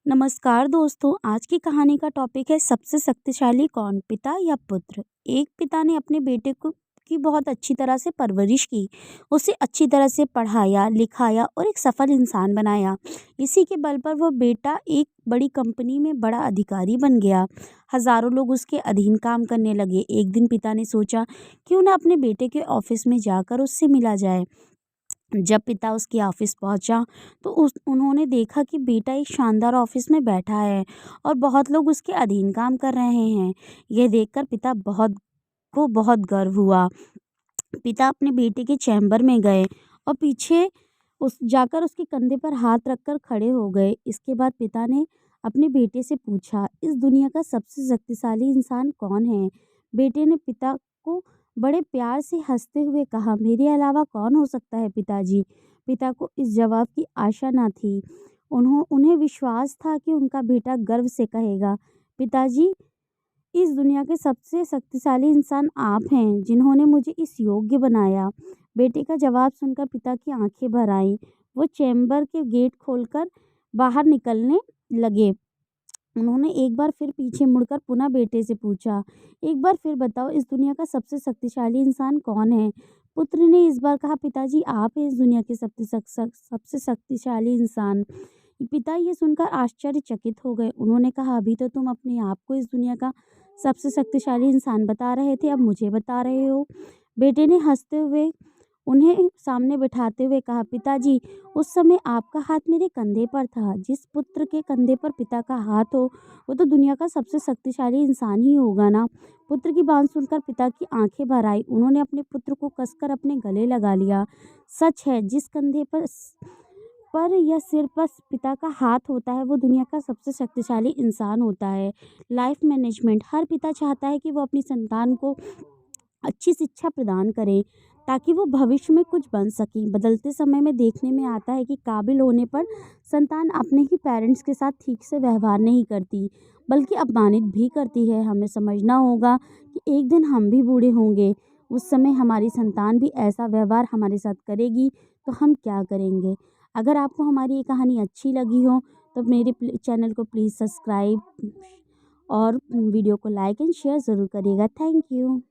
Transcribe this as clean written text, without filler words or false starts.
नमस्कार दोस्तों, आज की कहानी का टॉपिक है सबसे शक्तिशाली कौन, पिता या पुत्र। एक पिता ने अपने बेटे को की बहुत अच्छी तरह से परवरिश की, उसे अच्छी तरह से पढ़ाया, लिखाया और एक सफल इंसान बनाया। इसी के बल पर वो बेटा एक बड़ी कंपनी में बड़ा अधिकारी बन गया। हजारों लोग उसके अधीन काम करने लगे। एक दिन पिता ने सोचा क्यों ना अपने बेटे के ऑफिस में जाकर उससे मिला जाए। जब पिता उसके ऑफिस पहुंचा तो उस उन्होंने देखा कि बेटा एक शानदार ऑफिस में बैठा है और बहुत लोग उसके अधीन काम कर रहे हैं। यह देखकर पिता बहुत गर्व हुआ। पिता अपने बेटे के चैम्बर में गए और पीछे उस जाकर उसके कंधे पर हाथ रखकर खड़े हो गए। इसके बाद पिता ने अपने बेटे से पूछा, इस दुनिया का सबसे शक्तिशाली इंसान कौन है? बेटे ने पिता को बड़े प्यार से हंसते हुए कहा, मेरे अलावा कौन हो सकता है पिताजी। पिता को इस जवाब की आशा न थी। उन्हें विश्वास था कि उनका बेटा गर्व से कहेगा, पिताजी, इस दुनिया के सबसे शक्तिशाली इंसान आप हैं, जिन्होंने मुझे इस योग्य बनाया। बेटे का जवाब सुनकर पिता की आंखें भर आईं। वो चैम्बर के गेट खोलकर बाहर निकलने लगे। उन्होंने एक बार फिर पीछे मुड़कर पुनः बेटे से पूछा, एक बार फिर बताओ, इस दुनिया का सबसे शक्तिशाली इंसान कौन है? पुत्र ने इस बार कहा, पिताजी, आप हैं इस दुनिया के सबसे शक्तिशाली इंसान। पिता ये सुनकर आश्चर्यचकित हो गए। उन्होंने कहा, अभी तो तुम अपने आप को इस दुनिया का सबसे शक्तिशाली इंसान बता रहे थे, अब मुझे बता रहे हो। बेटे ने हंसते हुए उन्हें सामने बिठाते हुए कहा, पिताजी, उस समय आपका हाथ मेरे कंधे पर था। जिस पुत्र के कंधे पर पिता का हाथ हो, वो तो दुनिया का सबसे शक्तिशाली इंसान ही होगा ना। पुत्र की बात सुनकर पिता की आंखें भर आई। उन्होंने अपने पुत्र को कसकर अपने गले लगा लिया। सच है, जिस कंधे पर या सिर पर पिता का हाथ होता है, वो दुनिया का सबसे शक्तिशाली इंसान होता है। लाइफ मैनेजमेंट, हर पिता चाहता है कि वो अपनी संतान को अच्छी शिक्षा प्रदान करें ताकि वो भविष्य में कुछ बन सकें। बदलते समय में देखने में आता है कि काबिल होने पर संतान अपने ही पेरेंट्स के साथ ठीक से व्यवहार नहीं करती, बल्कि अपमानित भी करती है। हमें समझना होगा कि एक दिन हम भी बूढ़े होंगे। उस समय हमारी संतान भी ऐसा व्यवहार हमारे साथ करेगी तो हम क्या करेंगे? अगर आपको हमारी ये कहानी अच्छी लगी हो तो मेरे चैनल को प्लीज़ सब्सक्राइब और वीडियो को लाइक एंड शेयर ज़रूर करिएगा। Thank you.